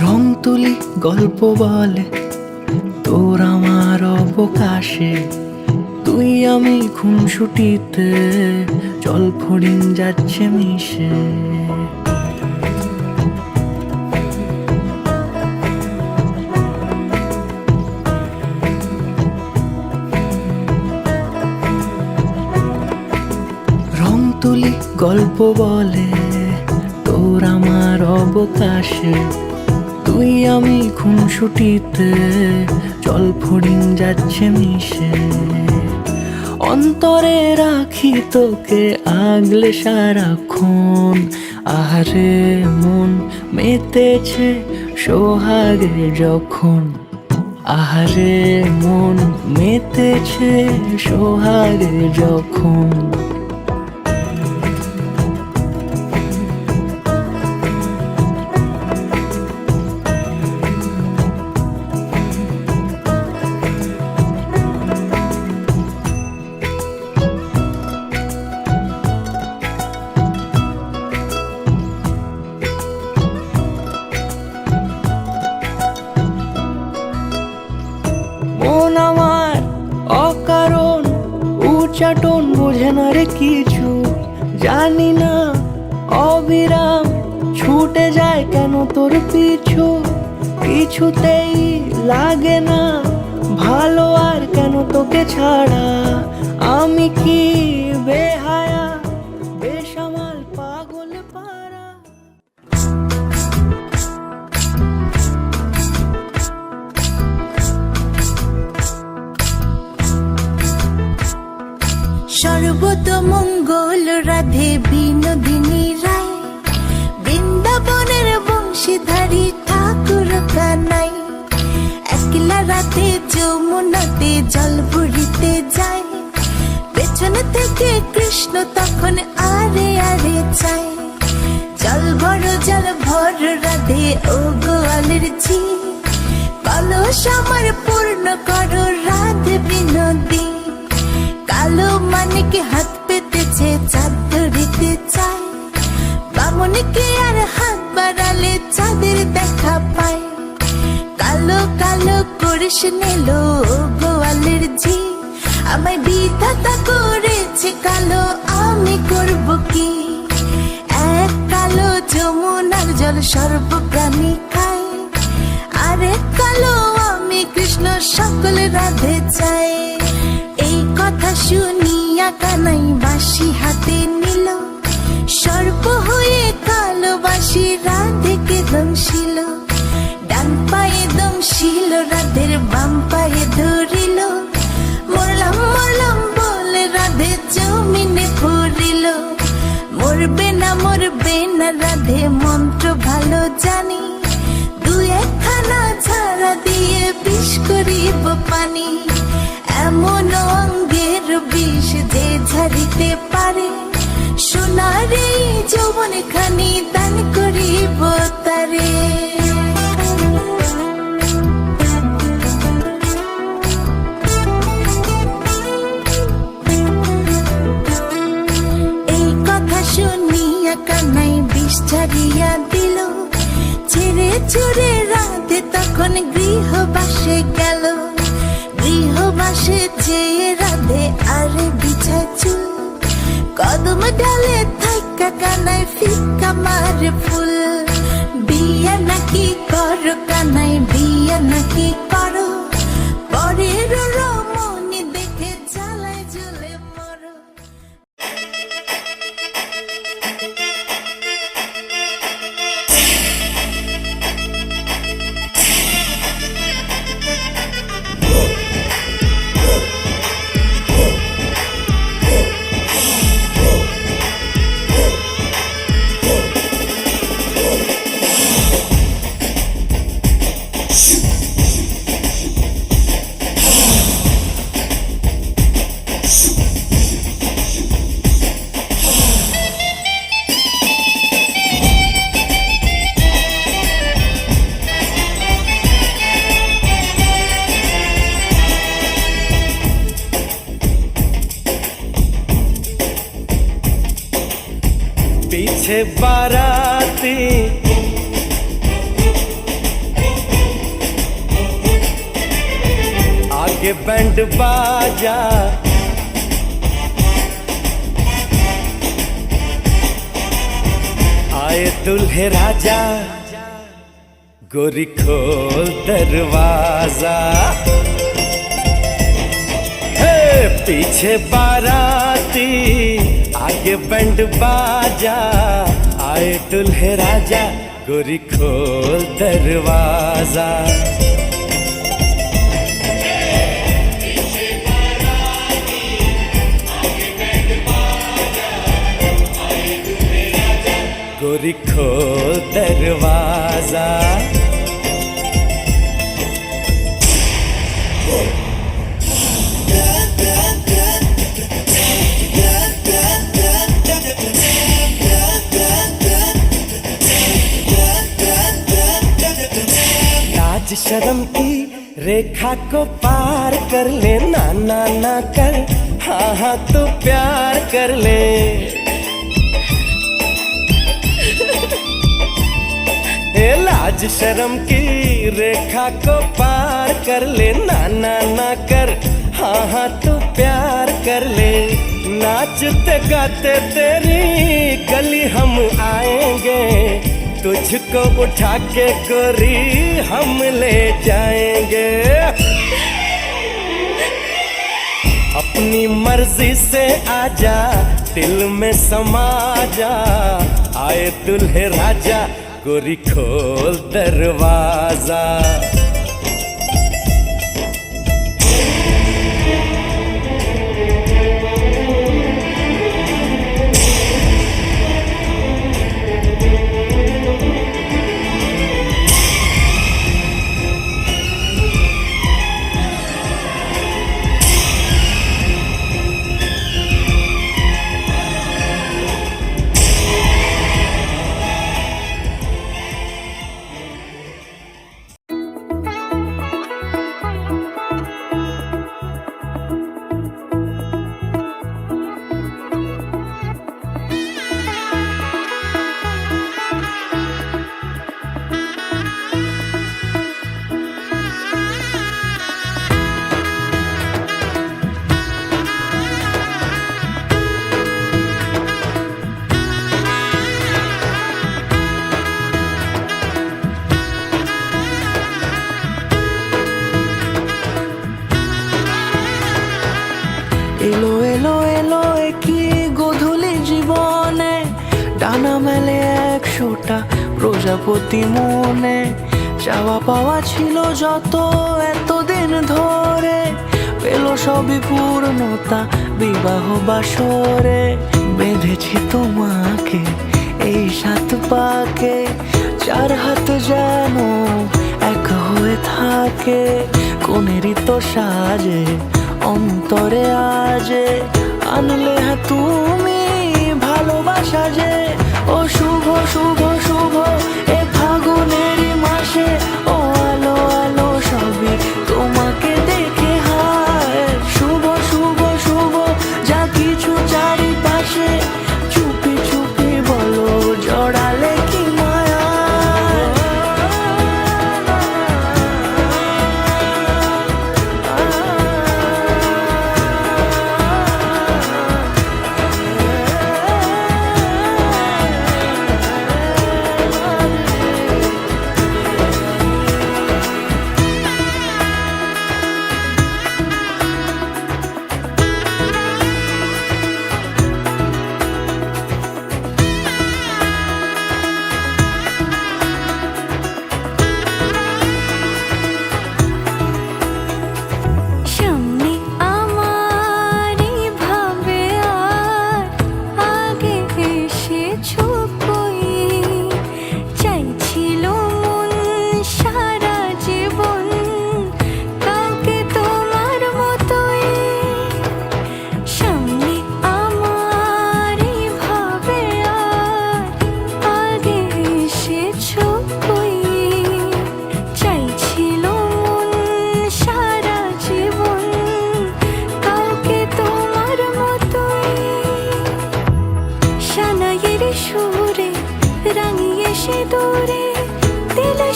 রং তুলি গল্প বলে তোর আমার অবকাশে, তুই আমি খুনসুটিতে জল ফড়িং যাচ্ছে মিশে। রং তুলি গল্প বলে তোর আমার অবকাশে, তুই আমি খুনসুটিতে জল ফড়িং যাচ্ছে মিশে। অন্তরে রাখি তোকে আগলে সারাক্ষণ, আহারে মন মেতেছে সোহাগে যখন, আহারে মন মেতেছে সোহাগে যখন। মন আমার অকারণ উচ্চাটন বোঝে না রে কিছু, জানি না অবিরাম ছুটে যায় কেন তোর পিছু। কিছুতেই লাগে না ভালো আর কেন তোকে ছাড়া, আমি কি বেহায়া বেসামাল পাগল পারা। সর্বতমঙ্গল রাধে বিনোদিনী রায়, বৃন্দাবনের বংশীধারী ঠাকুর কানাই। একলা রাতে যমুনাতে জল ভরিতে যায়, পেছনে থেকে কৃষ্ণ তখন আরে আরে চায়। জল ভর রাধে ও গোয়ালের ঝি, কলস আমার পূর্ণ করো রাধে বিনোদী। কালো মানিকে হাত পেতেছে চাঁদ ধরিতে চায়, বামনিকে আর হাত বাড়ালে চাঁদের দেখা পায়। কালো কালো করিস নিল গোয়ালের ঝি, আমায় বিধাতা করেছে কালো, আমি করব কি। এক কালো যমুনার জল সর্বপ্রাণী খায়, আরেক কালো আমি কৃষ্ণ সকল রাধে চাই। এই কথা শুনিয়া কানাই বাঁশি হাতে নিল, সর্প হয়ে কালো বাঁশি রাধেকে দংশিল। ডান পায়ে দংশিল রাধের বাম পায়ে ধরিল, মরলাম মরলাম বলে রাধে জমিনে পড়িল। মরবে না রাধে মন্ত্র ভালো জানি, দু একখানা ঝাড়া দিয়ে বিষ করিব পানি। এমন অঙ্গের বিষ যে ঝাড়িতে পারে, সোনার এই যৌবন খানি দান করিব তারে। এই কথা শুনিয়া কানাই বিষ ছাড়িয়া দিল, জুড়ে রাতে তখন গৃহবাসে গেল, গৃহবাসে যেয়ে রাধে আরে বিছা চুল, কদম ডালে থাকা কানায় ফিকা মারে ফুল। বিয়া নাকি করো কানাই, বিয়া নাকি করো, পরের রমণী দেখে জ্বালায় জ্বলে মরো। पीछे बाराती आगे बैंड बाजा, आए दुल्हे राजा, गोरी खोल दरवाजा। हे पीछे बाराती आगे बैंड बाजा, आए दुल्हे राजा, गोरी खोल दरवाजा। गोरी खोल दरवाजा। लाज शर्म की रेखा को पार कर ले, ना ना ना कर, हाँ हाँ तो प्यार कर ले। ए लाज शर्म की रेखा को पार कर ले, ना ना ना कर, हाँ हाँ तो प्यार कर ले। नाचते गाते तेरी गली हम आएंगे, तुझको उठा के गोरी हम ले जाएंगे। अपनी मर्जी से आजा, दिल में समा जा, आए दुल्हे राजा, गोरी खोल दरवाजा। এলো এলো এলো কি গোধূলি জীবনে, ডানা মেলে 100টা প্রজাপতি মনে। চাওয়া পাওয়া ছিল যত এতদিন ধরে, পেল সবই পূর্ণতা বিবাহ বাসরে। বেঁধেছি তোমাকে এই 7 পাকে, 4 হাত যেন এক হয়ে থাকে। কোনেরই তো সাজে অন্তরে আজে, আনলে হ্যাঁ তুমি ভালোবাসা যে। ও শুভ শুভ শুভ এ ফাগুনেরই মাসে, ও আলো আলো সবই তোমাকে দেখে হায়। শুভ শুভ শুভ যা কিছু চারিপাশে, চুপি চুপি বলো জড়ালে কি মায়া।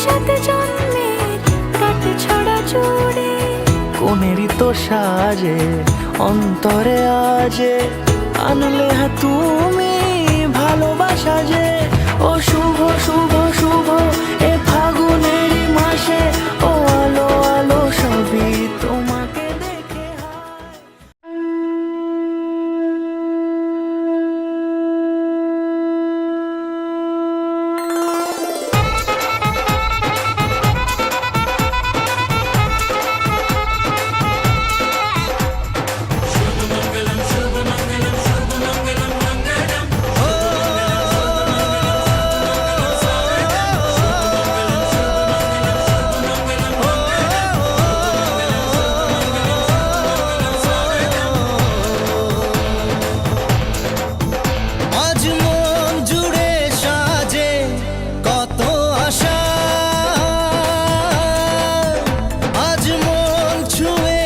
সাত জন্মের কাট ছড়া জুড়ে কোনেরই তো সাজে অন্তরে আজে আনলে তুমি ভালোবাসা যে ও শুভ শুভ শুভ এ ফাগুনেরই মাসে ও আলো আলো সবই তোমাকে দেখে আজ মন জুড়ে সাজে কত আশা, আজ মন ছুঁয়ে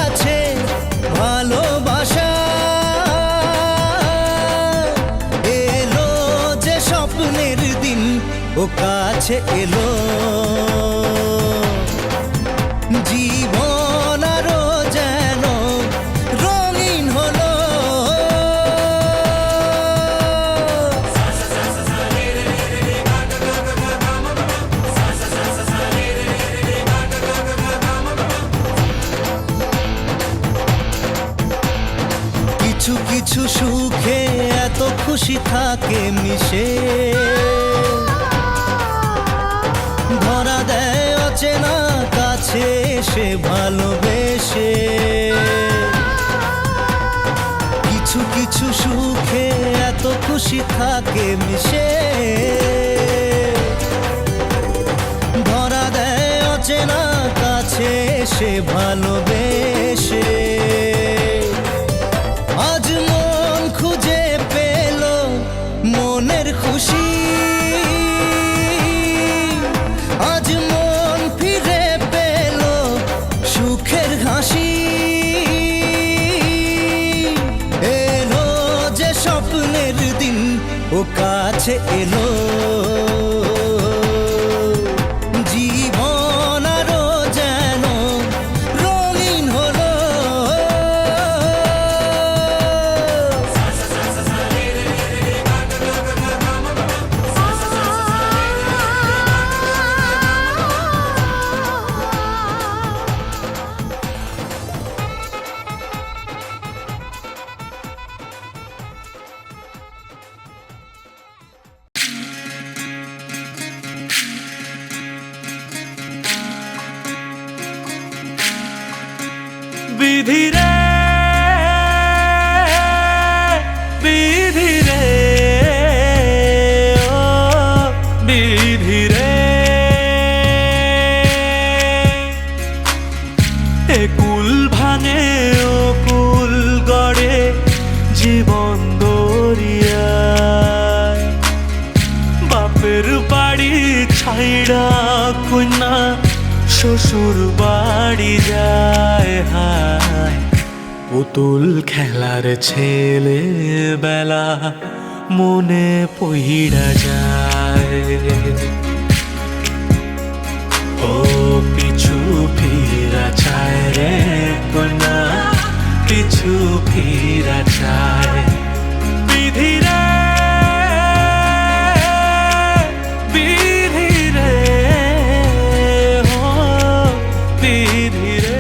আছে ভালোবাসা। এলো যে স্বপ্নের দিন ও কাছে এলো, জীবন আরো যেন রঙিন হলো। কিছু কিছু সুখে এত খুশি থাকে মিশে, ধরা দেয় অচেনা কাছে এসে ভালোবেসে। কিছু কিছু সুখে এত খুশি থাকে মিশে, ধরা দেয় অচেনা কাছে এসে ভালোবেসে। আজ মন খুঁজে পেল মনের খুশি, আজ মন ফিরে পেল সুখের হাসি। এলো যে স্বপ্নের দিন ও কাছে এলো, জীবন আরো যেন রঙিন হলো। বিধি রে বিধি রে ও বিধি রে, এ কুল ভাঙে ও কুল গড়ে জীবন দরিয়ায়। বাপের বাড়ি ছাইড়া কন্যা শ্বশুর বাড়ি যায় হায়, পুতুল খেলার ছেলে বেলা মনে পইড়া যায়। ও পিছু ফিরা চায় রে কন্যা, পিছু ফিরা চায়। বিধি রে বিধি রে ও বিধি রে।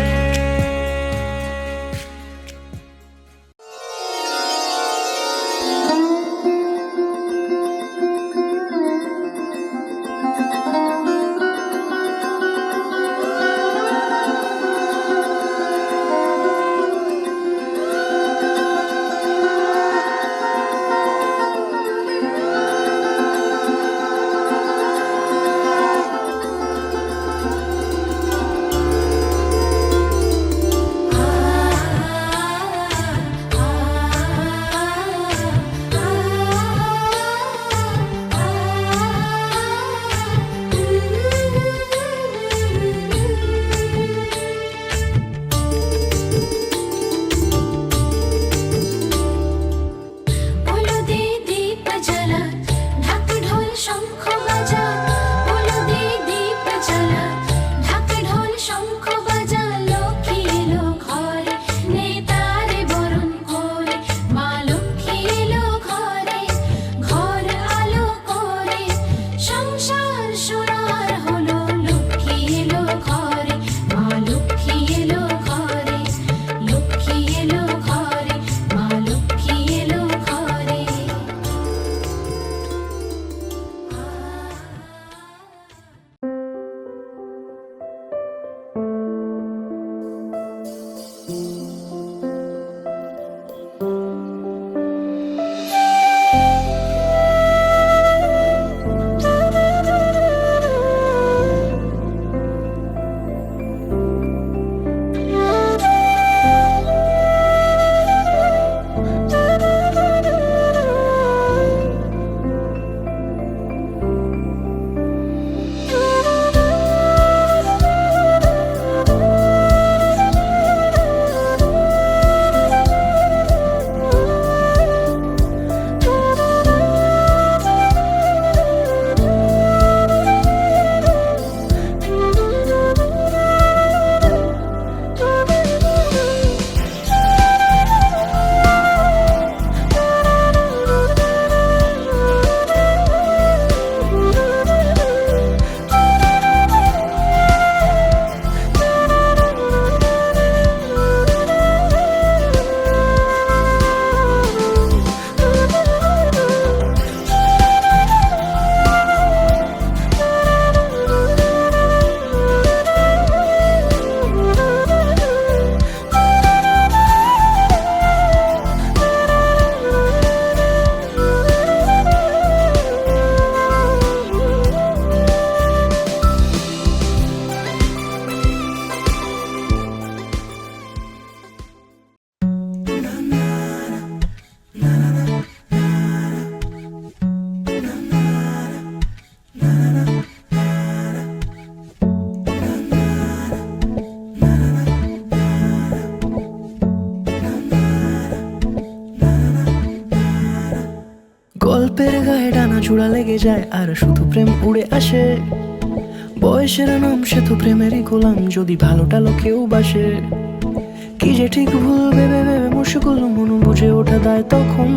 জোড়া লেগে যায় আর শুধু প্রেম উড়ে আসে। বয়সের নাম সে তো প্রেমেরই গোলাম, যদি ভালোটা লোকেও বাসে। কি যে ঠিক ভুল ভেবে ভেবে মুশকুল, মন বুঝে ওঠা দায় তখন।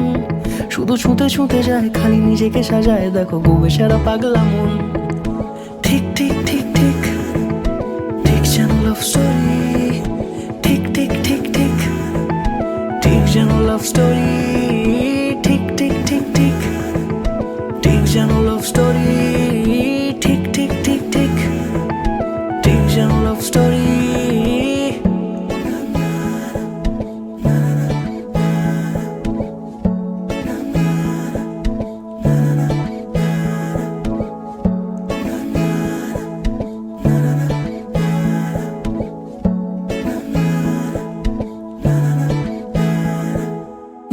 শুধু ছুঁতে ছুঁতে যায়, খালি নিজেকে সাজায়, দেখো গোবে সারা পাগলা মন। ঠিক ঠিক ঠিক ঠিক ঠিক যেন লাভ স্টোরি, ঠিক ঠিক ঠিক ঠিক ঠিক যেন লাভ স্টোরি, ঠিক ঠিক ঠিক ঠিক ঠিক যেন লাভ স্টোরি, ঠিক ঠিক ঠিক ঠিক ঠিক যেন লাভ স্টোরি।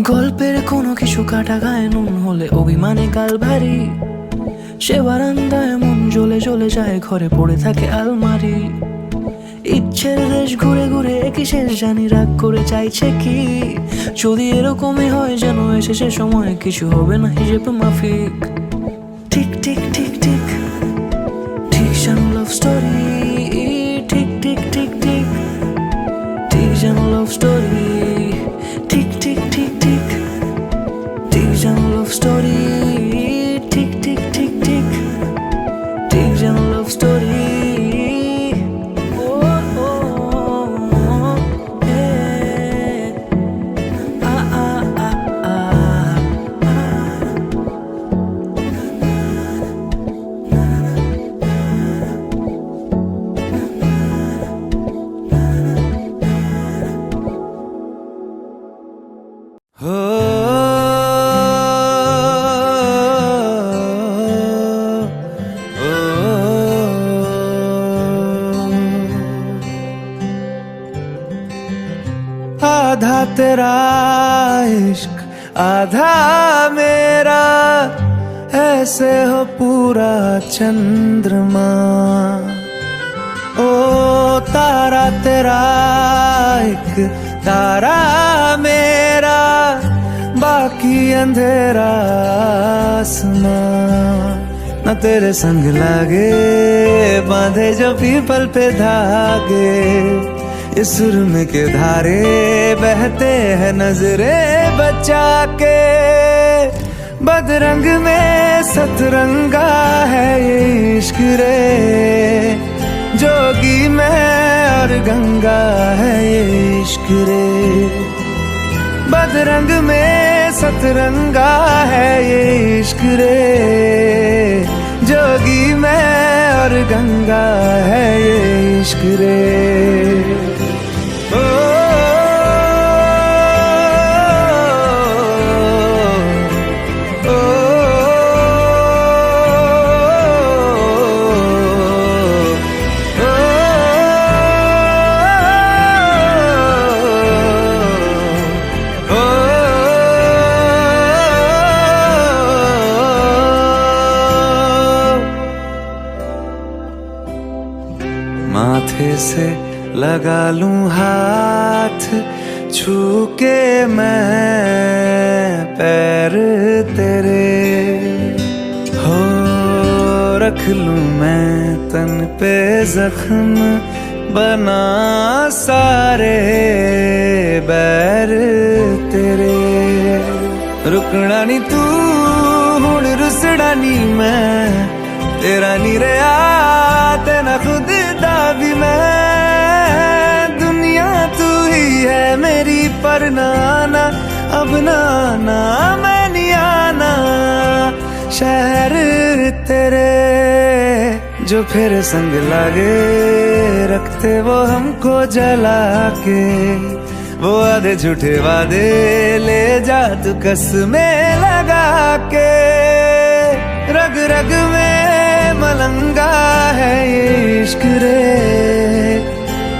গল্পের কোনো কিছু কাটা গায়ে নুন হলে অভিমানে কাল ভারী। সে বারান্দায় মন জ্বলে জ্বলে যায়, ঘরে পড়ে থাকে আলমারি। ইচ্ছের দেশ ঘুরে ঘুরে একই শেষ, জানি রাগ করে চাইছে কি। যদি এরকমই হয় যেন এসেছে সময়, কিছু হবে না হিসেব মাফিক। ঠিক ঠিক ঠিক ঠিক ঠিক যেন লাভ স্টোরি, ঠিক ঠিক ঠিক ঠিক ঠিক যেন লাভ স্টোরি, ঠিক ঠিক ঠিক ঠিক ঠিক যেন লাভ স্টোরি, ঠিক ঠিক ঠিক ঠিক ঠিক যেন লাভ স্টোরি। आधा तेरा इश्क आधा मेरा, ऐसे हो पूरा चंद्रमा। ओ तारा तेरा एक तारा मेरा, बाकी अंधेरा आसमां। न तेरे संग लागे बांधे जो पीपल पे धागे, इस सुरम के धारे बहते हैं नजरे बचा के। बदरंग में सतरंगा है ये इश्क रे, जोगी में और गंगा है ये इश्क रे। बदरंग में सतरंगा है ये इश्क रे, जोगी में और गंगा है ये इश्क रे। माथे से लगा लूं हाथ, छू के मैं पैर तेरे। हो रख लूं मैं तन पे जख्म, बना सारे बैर तेरे। रुकना नी तू हुण रुसड़ा नी मैं, तेरा नी रहा तेना खुद दा भी मैं। दुनिया तू ही है मेरी पर नाना, अब नाना मैं नहीं आना। शहर तेरे जो फिर संग लागे, रखते वो हमको जला के। वो आधे झूठे वादे ले जा तू कसमें लगा के। रग रग में मलंगा है ये इश्क रे,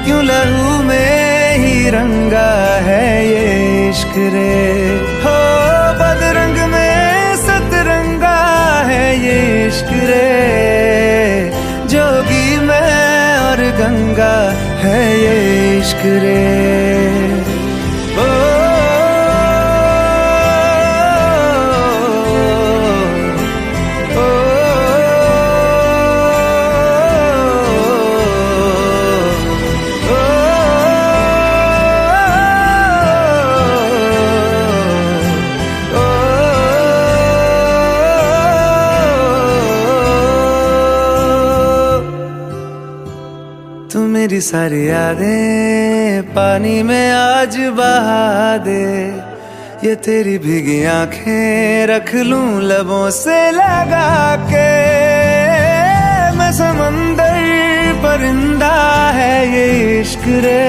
क्यों लहू में ही रंगा है ये इश्क रे। हो बदरंग में सतरंगा है ये इश्क रे, जोगी में और गंगा है ये इश्क रे। ओ तू मेरी सारी यादें पानी में आज बहा दे। ये तेरी भीगी आंखें रख लूं लबों से लगा के। मैं समंदर परिंदा है ये इश्क रे,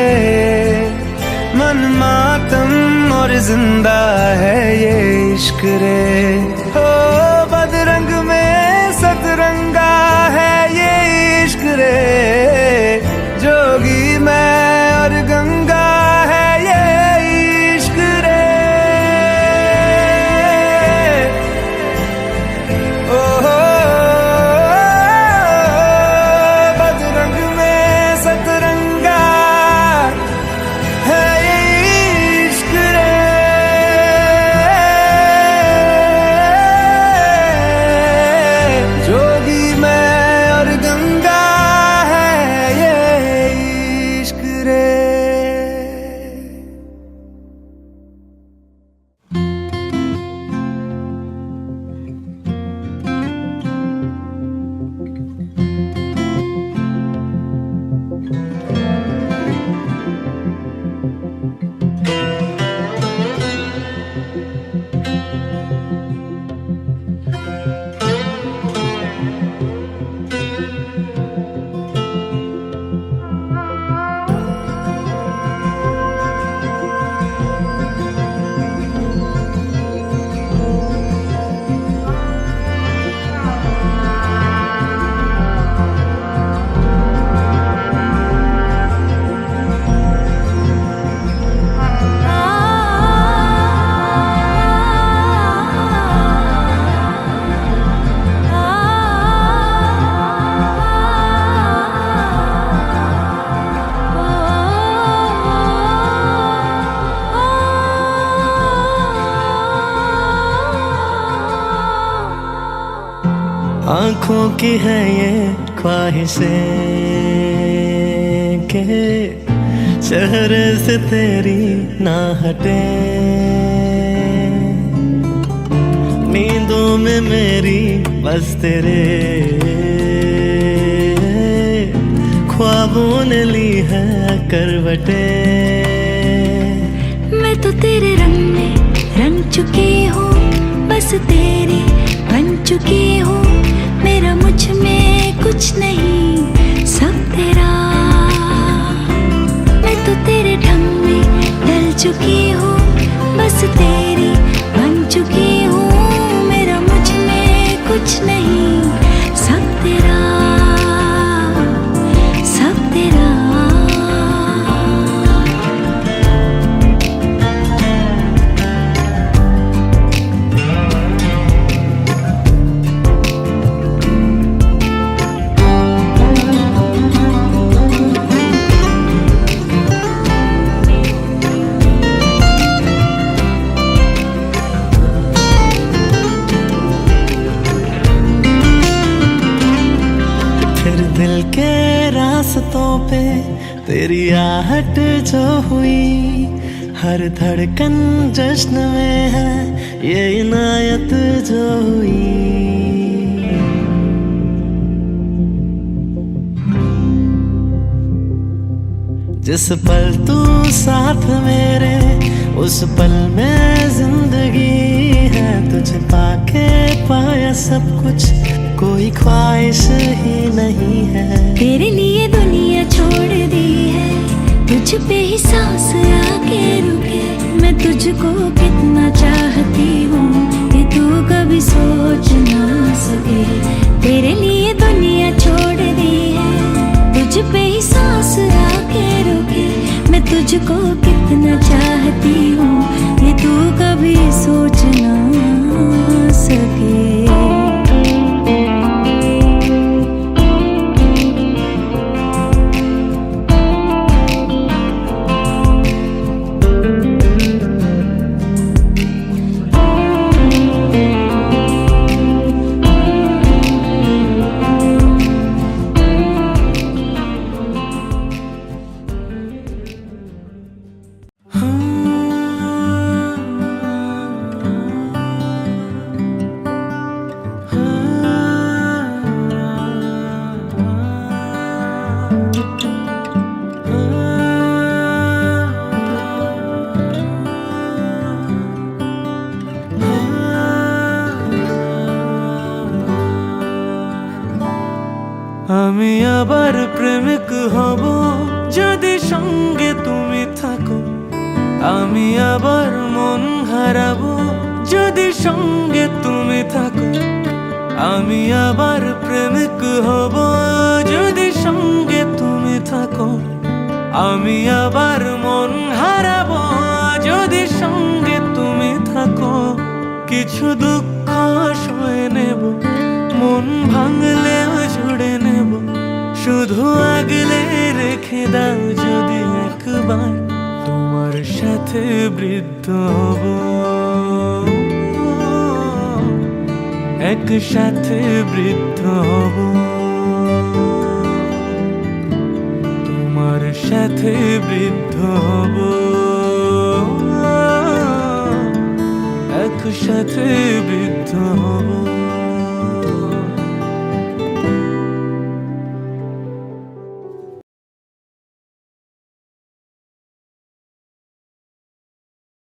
मन मातम और जिंदा है ये इश्क रे। हो बदरंग में सतरंगा है ये इश्क रे, जोगी मैं और गंगा है ये इश्क रे। ओ बदरंग में सतरंगा है ये इश्क रे, जोगी मैं और गंगा है ये इश्क रे। आंखों की है ये ख्वाहिशें के चेहरे से तेरी ना हटे। नींदों में मेरी बस तेरे ख्वाबों ने ली है करवटे। मैं तो तेरे रंग में रंग चुकी हूँ, बस तेरी बन चुकी हूँ। मेरा मुझ में कुछ नहीं, सब तेरा। मैं तो तेरे ढंग में ढल चुकी हूँ, बस तेरी बन चुकी हूँ। मेरा मुझ में कुछ नहीं, सब तेरा, सब तेरा। दिल के रास्तों पे तेरी आहट जो हुई, हर धड़कन जश्न में है ये इनायत जो हुई। जिस पल तू साथ मेरे, उस पल में जिंदगी है। तुझे पाके पाया सब कुछ, कोई ख्वाहिश ही नहीं है। तेरे लिए दुनिया छोड़ दी है, तुझ पे ही सांस आके रुके। मैं तुझको कितना चाहती हूँ, ये तू कभी सोच ना सके। तेरे लिए दुनिया छोड़ दी है, तुझ पे ही सांस आके रुके। मैं तुझको कितना चाहती हूँ, ये तू कभी सोच ना सके। আবার প্রেমিক হব যদি সঙ্গে তুমি থাকো, আমি আবার মন হারাবো যদি সঙ্গে তুমি থাকো, আমি আবার প্রেমিক হব যদি সঙ্গে তুমি থাকো, আমি আবার মন হারাবো যদি সঙ্গে তুমি থাকো। কিছু দুঃখ সয়ে নেব, মন ভাঙলেও জুড়ে নেব, শুধু আগলে রেখে দাও যদি একবার তোমার সাথে বৃদ্ধ হব, একসাথে বৃদ্ধ হব, তোমার সাথে বৃদ্ধ হব, একসাথে বৃদ্ধ হব।